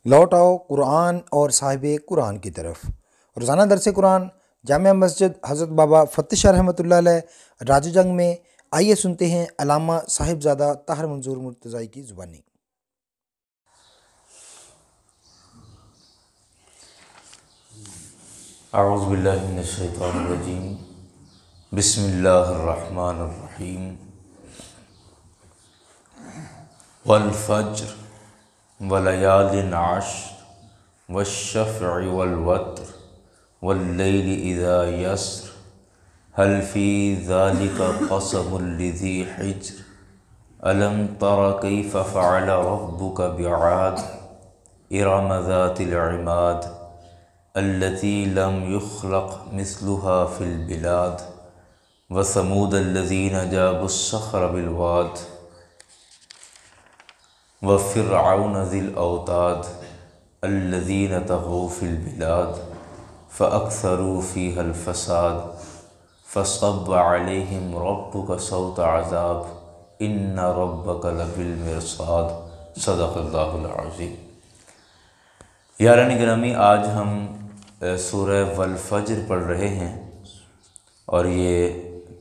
لوٹ آؤ قرآن اور صاحب قرآن کی طرف۔ روزانہ درس قرآن جامعہ مسجد حضرت بابا فتح شاہ رحمۃ اللہ علیہ راج جنگ میں۔ آئیے سنتے ہیں علامہ صاحبزادہ طاہر منظور مرتضائی کی زبانی۔ اعوذ باللہ من الشیطان الرجیم، بسم اللہ الرحمن الرحیم۔ والفجر ولیال عشر والشفع والوتر واللیل اذا یسر هل فی ذلک قسم لذی حجر الم تر کیف فعل ربک بعاد ارم ذات العماد التي لم يخلق مثلها في البلاد وثمود الذين جابوا الصخر بالواد وفرعون ذي الأوتاد الذين طغوا في البلاد فأكثروا فيها الفساد فصب عليهم ربك صوت عذاب إن ربك لبالمرصاد۔ صدق اللہ العظیم۔ یاران گرامی، آج ہم سورہ والفجر پڑھ رہے ہیں اور یہ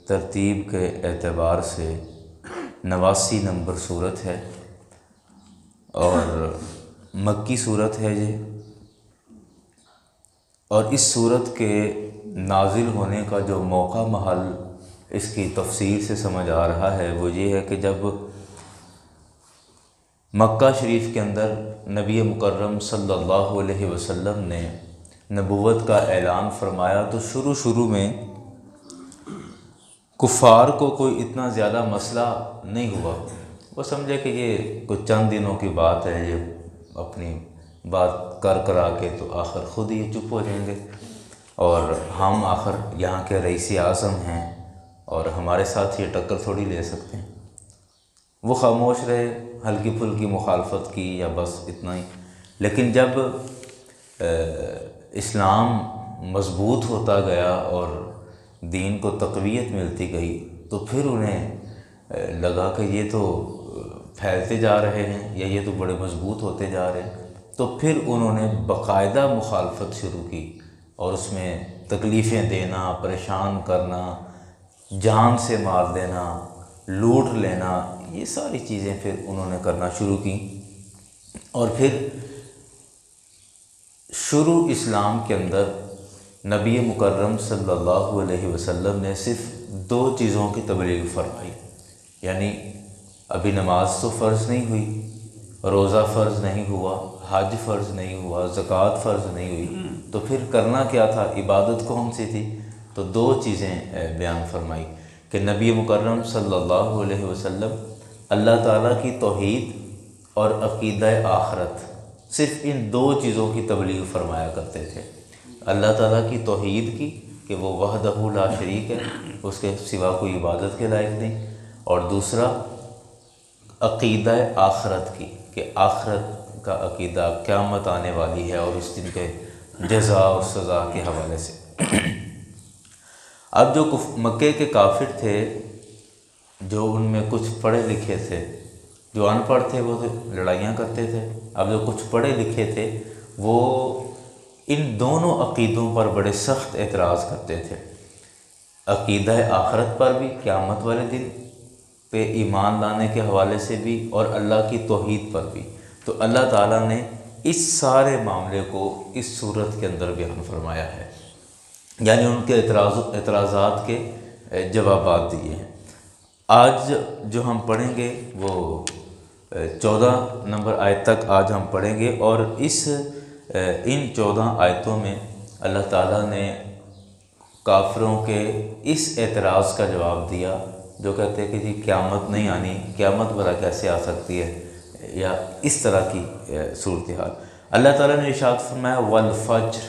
ترتیب کے اعتبار سے 89 نمبر صورت ہے اور مکی صورت ہے یہ۔ اور اس صورت کے نازل ہونے کا جو موقع محل اس کی تفسیر سے سمجھ آ رہا ہے وہ یہ ہے کہ جب مکہ شریف کے اندر نبی مکرم صلی اللہ علیہ وسلم نے نبوت کا اعلان فرمایا تو شروع میں کفار کو کوئی اتنا زیادہ مسئلہ نہیں ہوا۔ وہ سمجھے کہ یہ کچھ چند دنوں کی بات ہے، یہ اپنی بات کرا کے تو آخر خود ہی چپ ہو جائیں گے، اور ہم آخر یہاں کے رئیس اعظم ہیں اور ہمارے ساتھ یہ ٹکر تھوڑی لے سکتے ہیں۔ وہ خاموش رہے، ہلکی پھلکی مخالفت کی یا بس اتنا ہی۔ لیکن جب اسلام مضبوط ہوتا گیا اور دین کو تقویت ملتی گئی تو پھر انہیں لگا کہ یہ تو پھیلتے جا رہے ہیں یا یہ تو بڑے مضبوط ہوتے جا رہے ہیں، تو پھر انہوں نے باقاعدہ مخالفت شروع کی اور اس میں تکلیفیں دینا، پریشان کرنا، جان سے مار دینا، لوٹ لینا، یہ ساری چیزیں پھر انہوں نے کرنا شروع کی۔ اور پھر شروع اسلام کے اندر نبی مکرم صلی اللہ علیہ وسلم نے صرف 2 چیزوں کی تبلیغ فرمائی، یعنی ابھی نماز تو فرض نہیں ہوئی، روزہ فرض نہیں ہوا، حج فرض نہیں ہوا، زکوٰۃ فرض نہیں ہوئی، تو پھر کرنا کیا تھا؟ عبادت کون سی تھی؟ تو 2 چیزیں بیان فرمائی کہ نبی مکرم صلی اللہ علیہ وسلم اللہ تعالیٰ کی توحید اور عقیدہ آخرت، صرف ان 2 چیزوں کی تبلیغ فرمایا کرتے تھے۔ اللہ تعالیٰ کی توحید کی کہ وہ وحدہ لا شریک ہے، اس کے سوا کوئی عبادت کے لائق نہیں، اور دوسرا عقیدہ آخرت کی کہ آخرت کا عقیدہ قیامت آنے والی ہے اور اس دن کے جزا اور سزا کے حوالے سے۔ اب جو مکے کے کافر تھے، جو ان میں کچھ پڑھے لکھے تھے، جو ان پڑھ تھے وہ لڑائیاں کرتے تھے، اب جو کچھ پڑھے لکھے تھے وہ ان دونوں عقیدوں پر بڑے سخت اعتراض کرتے تھے، عقیدہ آخرت پر بھی، قیامت والے دن پہ ایمان لانے کے حوالے سے بھی، اور اللہ کی توحید پر بھی۔ تو اللہ تعالیٰ نے اس سارے معاملے کو اس صورت کے اندر بیان فرمایا ہے، یعنی ان کے اعتراضات کے جوابات دیے ہیں۔ آج جو ہم پڑھیں گے وہ 14 نمبر آیت تک آج ہم پڑھیں گے، اور ان 14 آیتوں میں اللہ تعالیٰ نے کافروں کے اس اعتراض کا جواب دیا جو کہتے ہیں کہ جی قیامت نہیں آنی، قیامت بھلا کیسے آ سکتی ہے، یا اس طرح کی صورتحال۔ اللہ تعالیٰ نے ارشاد فرمایا والفجر،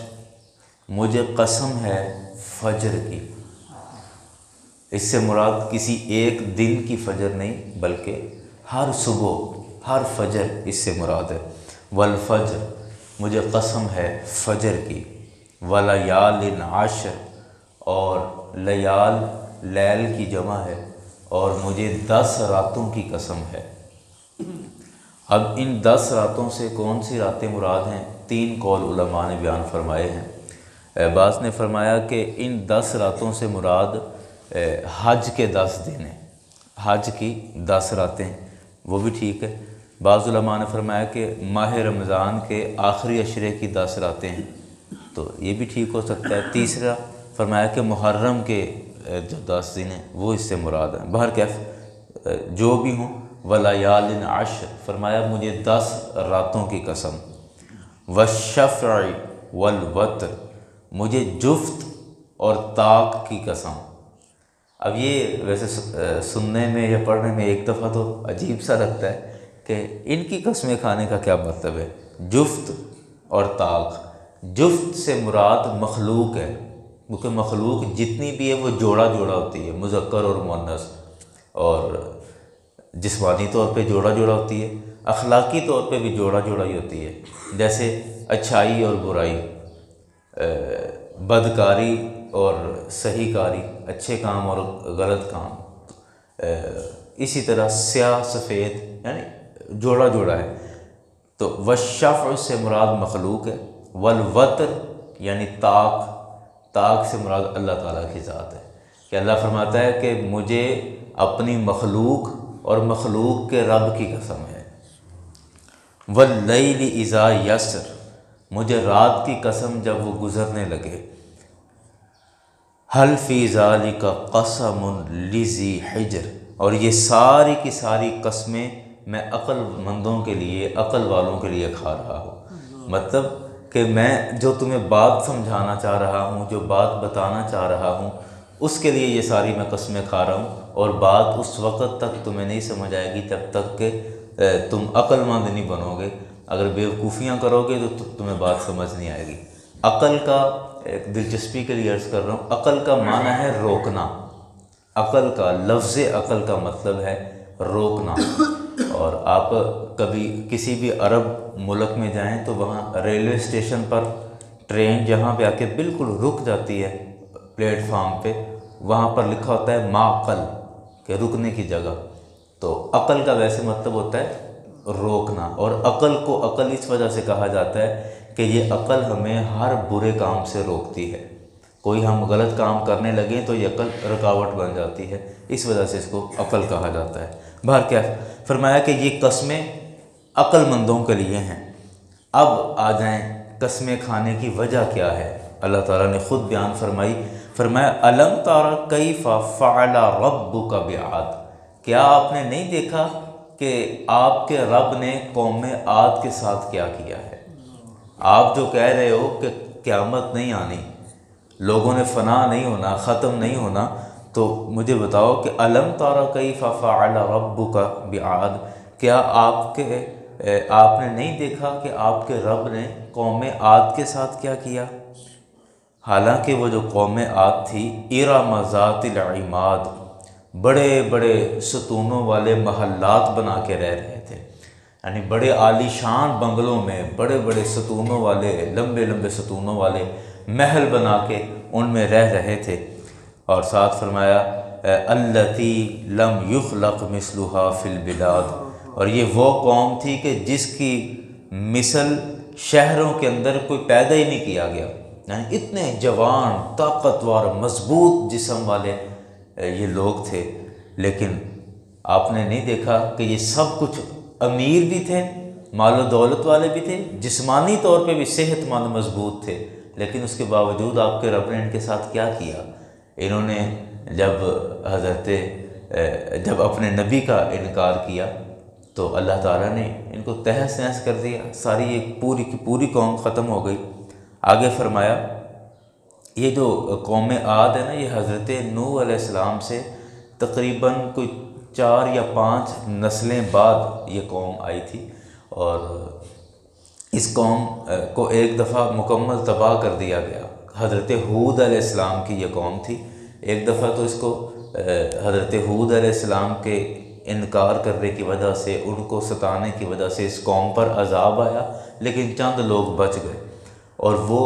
مجھے قسم ہے فجر کی۔ اس سے مراد کسی ایک دن کی فجر نہیں بلکہ ہر صبح، ہر فجر اس سے مراد ہے۔ والفجر، مجھے قسم ہے فجر کی، ولیال عشر، اور لیال لیل کی جمع ہے، اور مجھے 10 راتوں کی قسم ہے۔ اب ان 10 راتوں سے کون سی راتیں مراد ہیں؟ 3 قول علماء نے بیان فرمائے ہیں۔ بعض نے فرمایا کہ ان 10 راتوں سے مراد حج کے 10 دن ہیں، حج کی 10 راتیں، وہ بھی ٹھیک ہے۔ بعض علماء نے فرمایا کہ ماہ رمضان کے آخری عشرے کی 10 راتیں ہیں، تو یہ بھی ٹھیک ہو سکتا ہے۔ تیسرا فرمایا کہ محرم کے جو 10 دن ہیں وہ اس سے مراد ہیں۔ بہرکیف جو بھی ہوں، وَلَيَالٍ عَشْرٍ، فرمایا مجھے 10 راتوں کی قسم، وَالشَّفْعِ وَالْوَتْرِ، مجھے جفت اور طاق کی قسم۔ اب یہ ویسے سننے میں یا پڑھنے میں ایک دفعہ تو عجیب سا لگتا ہے کہ ان کی قسمیں کھانے کا کیا مطلب ہے؟ جفت اور طاق، جفت سے مراد مخلوق ہے، کیونکہ مخلوق جتنی بھی ہے وہ جوڑا جوڑا ہوتی ہے، مذکر اور مؤنث، اور جسمانی طور پہ جوڑا جوڑا ہوتی ہے، اخلاقی طور پہ بھی جوڑا جوڑا ہی ہوتی ہے، جیسے اچھائی اور برائی، بدکاری اور صحیح کاری، اچھے کام اور غلط کام، اسی طرح سیاہ سفید، یعنی جوڑا جوڑا ہے۔ تو والشفع سے مراد مخلوق ہے، والوتر یعنی طاق سے مراد اللہ تعالیٰ کی ذات ہے، کہ اللہ فرماتا ہے کہ مجھے اپنی مخلوق اور مخلوق کے رب کی قسم ہے۔ واللیل اذا یسر، مجھے رات کی قسم جب وہ گزرنے لگے۔ حل فی ذالک قسم لذی حجر، اور یہ ساری کی ساری قسمیں میں عقل مندوں کے لیے، عقل والوں کے لیے کھا رہا ہوں۔ مطلب کہ میں جو تمہیں بات سمجھانا چاہ رہا ہوں، جو بات بتانا چاہ رہا ہوں، اس کے لیے یہ ساری میں قسمیں کھا رہا ہوں، اور بات اس وقت تک تمہیں نہیں سمجھ آئے گی جب تک کہ تم عقل مند نہیں بنو گے۔ اگر بیوقوفیاں کرو گے تو تمہیں بات سمجھ نہیں آئے گی۔ عقل کا، ایک دلچسپی کے لیے عرض کر رہا ہوں، عقل کا معنی ہے روکنا، عقل کا لفظ عقل کا مطلب ہے روکنا۔ اور آپ کبھی کسی بھی عرب ملک میں جائیں تو وہاں ریلوے اسٹیشن پر ٹرین جہاں پہ آ کے بالکل رک جاتی ہے پلیٹ فارم پہ، وہاں پر لکھا ہوتا ہے معقل، کہ رکنے کی جگہ۔ تو عقل کا ویسے مطلب ہوتا ہے روکنا، اور عقل کو عقل اس وجہ سے کہا جاتا ہے کہ یہ عقل ہمیں ہر برے کام سے روکتی ہے۔ کوئی ہم غلط کام کرنے لگیں تو یہ عقل رکاوٹ بن جاتی ہے، اس وجہ سے اس کو عقل کہا جاتا ہے۔ کیا فرمایا کہ یہ قسمیں عقل مندوں کے لیے ہیں۔ اب آ جائیں قسمیں کھانے کی وجہ کیا ہے؟ اللہ تعالیٰ نے خود بیان فرمایا الم تر کیف فعل ربک بعاد، کیا آپ نے نہیں دیکھا کہ آپ کے رب نے قوم عاد کے ساتھ کیا کیا ہے؟ آپ جو کہہ رہے ہو کہ قیامت نہیں آنی، لوگوں نے فنا نہیں ہونا، ختم نہیں ہونا، تو مجھے بتاؤ کہ الم تر کیف فعل ربک بعاد، کیا آپ نے نہیں دیکھا کہ آپ کے رب نے قوم عاد کے ساتھ کیا کیا؟ حالانکہ وہ جو قوم عاد تھی، ارم ذات العماد، بڑے بڑے ستونوں والے محلات بنا کے رہ رہے تھے، یعنی بڑے عالی شان بنگلوں میں بڑے بڑے ستونوں والے، لمبے لمبے ستونوں والے محل بنا کے ان میں رہ رہے تھے۔ اور ساتھ فرمایا التی لم یخلق مثلھا فی البلاد، اور یہ وہ قوم تھی کہ جس کی مثل شہروں کے اندر کوئی پیدا ہی نہیں کیا گیا، یعنی اتنے جوان، طاقتور، مضبوط جسم والے یہ لوگ تھے۔ لیکن آپ نے نہیں دیکھا کہ یہ سب کچھ امیر بھی تھے، مال و دولت والے بھی تھے، جسمانی طور پہ بھی صحت مند مضبوط تھے، لیکن اس کے باوجود آپ کے رب نے ان کے ساتھ کیا کیا؟ انہوں نے جب اپنے نبی کا انکار کیا تو اللہ تعالیٰ نے ان کو تہس نہس کر دیا، ساری ایک پوری کی پوری قوم ختم ہو گئی۔ آگے فرمایا یہ جو قوم عاد ہے نا، یہ حضرت نوح علیہ السلام سے تقریباً کوئی 4 یا 5 نسلیں بعد یہ قوم آئی تھی، اور اس قوم کو ایک دفعہ مکمل تباہ کر دیا گیا۔ حضرت ہود علیہ السلام کی یہ قوم تھی، ایک دفعہ تو اس کو حضرت ہود علیہ السلام کے انکار کرنے کی وجہ سے، ان کو ستانے کی وجہ سے اس قوم پر عذاب آیا، لیکن چند لوگ بچ گئے، اور وہ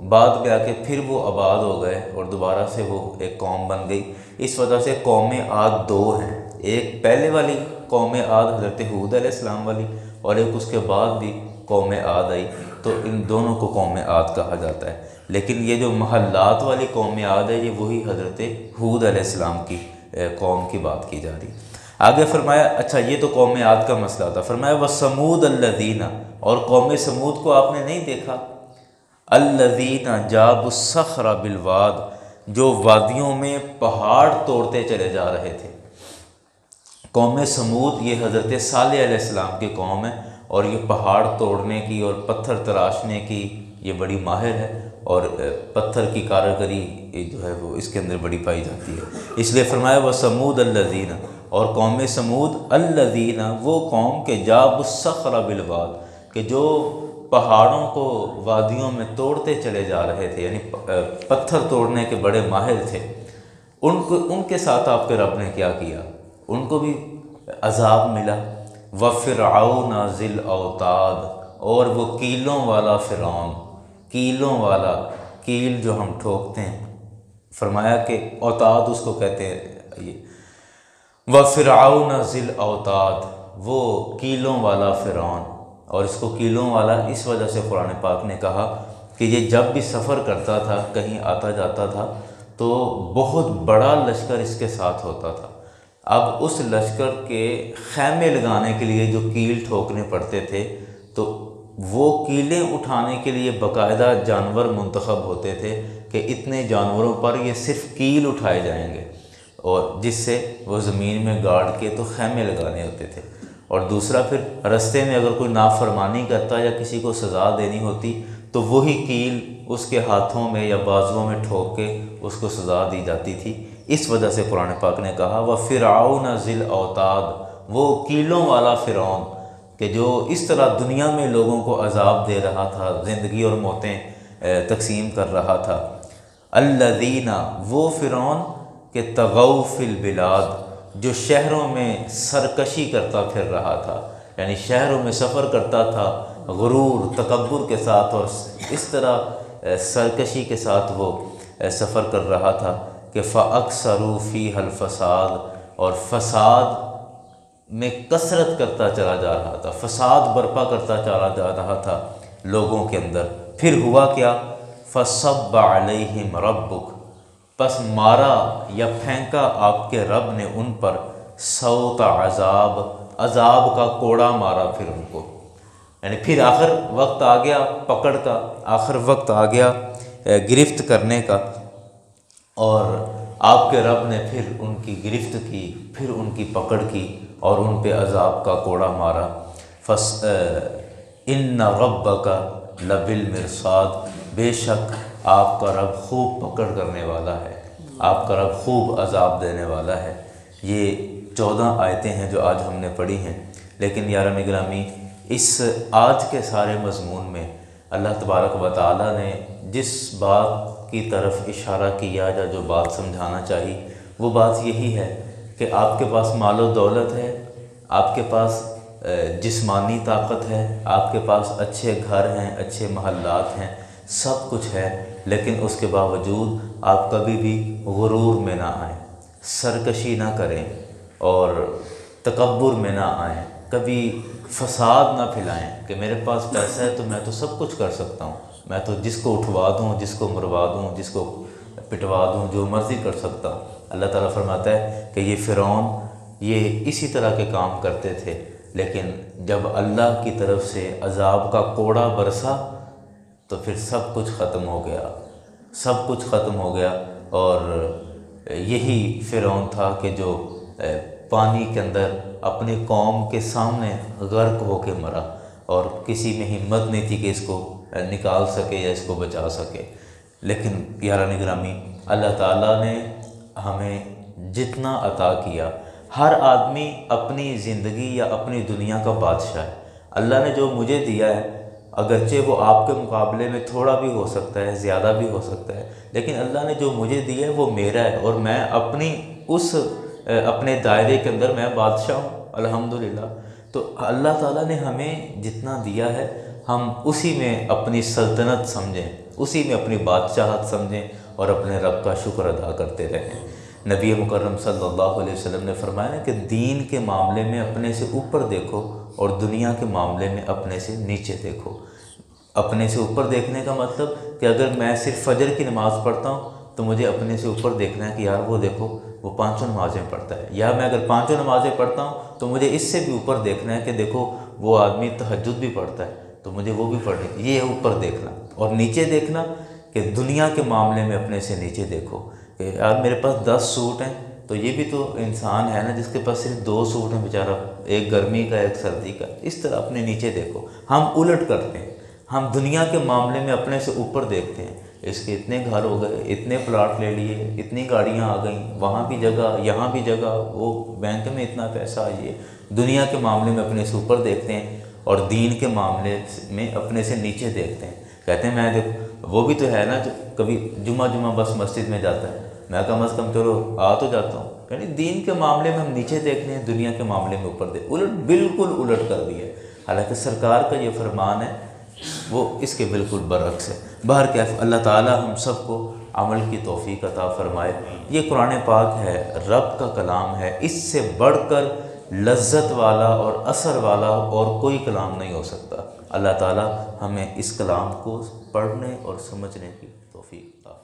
بعد میں آ کے پھر وہ آباد ہو گئے اور دوبارہ سے وہ ایک قوم بن گئی۔ اس وجہ سے قوم عاد 2 ہیں، ایک پہلے والی قوم عاد حضرت ہود علیہ السلام والی، اور ایک اس کے بعد بھی قوم عاد آئی، تو ان دونوں کو قوم عاد کہا جاتا ہے۔ لیکن یہ جو محلات والی قوم عاد ہے، یہ وہی حضرت ہود علیہ السلام کی قوم کی بات کی جا رہی۔ آگے فرمایا، اچھا یہ تو قوم عاد کا مسئلہ تھا، فرمایا وَثَمُودَ الَّذِينَ، اور قوم سمود کو آپ نے نہیں دیکھا، الَّذِينَ جَابُوا الصَّخْرَ بِالْوَادِ، جو وادیوں میں پہاڑ توڑتے چلے جا رہے تھے۔ قوم سمود یہ حضرت صالح علیہ السلام کی قوم ہے، اور یہ پہاڑ توڑنے کی اور پتھر تراشنے کی یہ بڑی ماہر ہے، اور پتھر کی کاریگری جو ہے وہ اس کے اندر بڑی پائی جاتی ہے۔ اس لیے فرمایا وَثَمُودَ الَّذِينَ، اور قوم سمود الَّذِينَ، وہ قوم کے جَابُوا الصَّخْرَ بِالْوَادِ، کہ جو پہاڑوں کو وادیوں میں توڑتے چلے جا رہے تھے، یعنی پتھر توڑنے کے بڑے ماہر تھے۔ ان کے ساتھ آپ کے رب نے کیا کیا؟ ان کو بھی عذاب ملا۔ وَفِرْعَوْنَ ذِي الْأَوْتَادِ، اور وہ کیلوں والا فرعون، کیلوں والا، کیل جو ہم ٹھوکتے ہیں، فرمایا کہ اوتاد اس کو کہتے ہیں۔ یہ وَفِرْعَوْنَ ذِي الْأَوْتَادِ، وہ کیلوں والا فرعون، اور اس کو کیلوں والا اس وجہ سے قرآن پاک نے کہا کہ یہ جب بھی سفر کرتا تھا، کہیں آتا جاتا تھا، تو بہت بڑا لشکر اس کے ساتھ ہوتا تھا۔ اب اس لشکر کے خیمے لگانے کے لیے جو کیل ٹھوکنے پڑتے تھے، تو وہ کیلیں اٹھانے کے لیے باقاعدہ جانور منتخب ہوتے تھے کہ اتنے جانوروں پر یہ صرف کیل اٹھائے جائیں گے، اور جس سے وہ زمین میں گاڑ کے تو خیمے لگانے ہوتے تھے۔ اور دوسرا پھر رستے میں اگر کوئی نافرمانی کرتا یا کسی کو سزا دینی ہوتی تو وہی کیل اس کے ہاتھوں میں یا بازوؤں میں ٹھوک کے اس کو سزا دی جاتی تھی۔ اس وجہ سے قرآن پاک نے کہا وَفِرْعَوْنَ ذِي الْأَوْتَادِ، وہ کیلوں والا فرعون کہ جو اس طرح دنیا میں لوگوں کو عذاب دے رہا تھا، زندگی اور موتیں تقسیم کر رہا تھا۔ الَّذِينَ، وہ فرعون کہ طغوا فی البلاد، جو شہروں میں سرکشی کرتا پھر رہا تھا، یعنی شہروں میں سفر کرتا تھا غرور تکبر کے ساتھ، اور اس طرح سرکشی کے ساتھ وہ سفر کر رہا تھا کہ فَأَكْثَرُوا فِيهَا الْفَسَادَ، اور فساد میں کثرت کرتا چلا جا رہا تھا، فساد برپا کرتا چلا جا رہا تھا لوگوں کے اندر۔ پھر ہوا کیا؟ فَصَبَّ عَلَيْهِمْ رَبُّكَ، پس مارا یا پھینکا آپ کے رب نے ان پر صوت عذاب، عذاب کا کوڑا مارا پھر ان کو، یعنی پھر آخر وقت آ گیا پکڑ کا، آخر وقت آ گیا گرفت کرنے کا، اور آپ کے رب نے پھر ان کی گرفت کی، پھر ان کی پکڑ کی اور ان پہ عذاب کا کوڑا مارا۔ إِنَّ رَبَّكَ لَبِالْمِرْصَادِ، بے شک آپ کا رب خوب پکڑ کرنے والا ہے، آپ کا رب خوب عذاب دینے والا ہے۔ یہ 14 آیتیں ہیں جو آج ہم نے پڑھی ہیں، لیکن یاران گرامی اس آج کے سارے مضمون میں اللہ تبارک و تعالیٰ نے جس بات کی طرف اشارہ کیا یا جو بات سمجھانا چاہی، وہ بات یہی ہے کہ آپ کے پاس مال و دولت ہے، آپ کے پاس جسمانی طاقت ہے، آپ کے پاس اچھے گھر ہیں، اچھے محلات ہیں، سب کچھ ہے، لیکن اس کے باوجود آپ کبھی بھی غرور میں نہ آئیں، سرکشی نہ کریں اور تکبر میں نہ آئیں، کبھی فساد نہ پھیلائیں کہ میرے پاس پیسہ ہے تو میں تو سب کچھ کر سکتا ہوں، میں تو جس کو اٹھوا دوں، جس کو مروا دوں، جس کو پٹوا دوں، جو مرضی کر سکتا ہوں۔ اللہ تعالیٰ فرماتا ہے کہ یہ فرعون یہ اسی طرح کے کام کرتے تھے، لیکن جب اللہ کی طرف سے عذاب کا کوڑا برسا تو پھر سب کچھ ختم ہو گیا، سب کچھ ختم ہو گیا۔ اور یہی فرعون تھا کہ جو پانی کے اندر اپنی قوم کے سامنے غرق ہو کے مرا، اور کسی میں ہمت نہیں تھی کہ اس کو نکال سکے یا اس کو بچا سکے۔ لیکن یاران گرامی اللہ تعالیٰ نے ہمیں جتنا عطا کیا، ہر آدمی اپنی زندگی یا اپنی دنیا کا بادشاہ ہے۔ اللہ نے جو مجھے دیا ہے، اگرچہ وہ آپ کے مقابلے میں تھوڑا بھی ہو سکتا ہے، زیادہ بھی ہو سکتا ہے، لیکن اللہ نے جو مجھے دیا ہے وہ میرا ہے، اور میں اپنے دائرے کے اندر میں بادشاہ ہوں الحمدللہ۔ تو اللہ تعالیٰ نے ہمیں جتنا دیا ہے ہم اسی میں اپنی سلطنت سمجھیں، اسی میں اپنی بادشاہت سمجھیں اور اپنے رب کا شکر ادا کرتے رہیں۔ نبی مکرم صلی اللہ علیہ وسلم نے فرمایا نا کہ دین کے معاملے میں اپنے سے اوپر دیکھو اور دنیا کے معاملے میں اپنے سے نیچے دیکھو۔ اپنے سے اوپر دیکھنے کا مطلب کہ اگر میں صرف فجر کی نماز پڑھتا ہوں تو مجھے اپنے سے اوپر دیکھنا ہے کہ یار وہ دیکھو وہ 5 نمازیں پڑھتا ہے، یا میں اگر 5 نمازیں پڑھتا ہوں تو مجھے اس سے بھی اوپر دیکھنا ہے کہ دیکھو وہ آدمی تہجد بھی پڑھتا ہے تو مجھے وہ بھی پڑھنی۔ یہ ہے اوپر دیکھنا۔ اور نیچے دیکھنا کہ دنیا کے معاملے میں اپنے سے نیچے دیکھو کہ یار میرے پاس 10 سوٹ ہیں تو یہ بھی تو انسان ہے نا جس کے پاس صرف 2 سوٹ ہیں بیچارہ، ایک گرمی کا ایک سردی کا۔ اس طرح اپنے نیچے دیکھو۔ ہم الٹ کرتے ہیں، ہم دنیا کے معاملے میں اپنے سے اوپر دیکھتے ہیں، اس کے اتنے گھر ہو گئے، اتنے پلاٹ لے لیے، اتنی گاڑیاں آ گئیں، وہاں بھی جگہ یہاں بھی جگہ، وہ بینک میں اتنا پیسہ، یہ دنیا کے معاملے میں اپنے سے اوپر دیکھتے ہیں اور دین کے معاملے میں اپنے سے نیچے دیکھتے ہیں۔ کہتے ہیں میں دیکھ وہ بھی تو ہے نا جو کبھی جمعہ بس مسجد میں جاتا ہے، میں کم از کم چلو آ تو جاتا ہوں۔ یعنی دین کے معاملے میں ہم نیچے دیکھتے ہیں، دنیا کے معاملے میں اوپر الٹ بالکل الٹ کر دیا ہے۔ حالانکہ سرکار کا یہ فرمان ہے وہ اس کے بالکل برعکس ہے۔ بہرکیف اللہ تعالی ہم سب کو عمل کی توفیق عطا فرمائے۔ یہ قرآن پاک ہے، رب کا کلام ہے، اس سے بڑھ کر لذت والا اور اثر والا اور کوئی کلام نہیں ہو سکتا۔ اللہ تعالی ہمیں اس کلام کو پڑھنے اور سمجھنے کی توفیق عطا فرمائے۔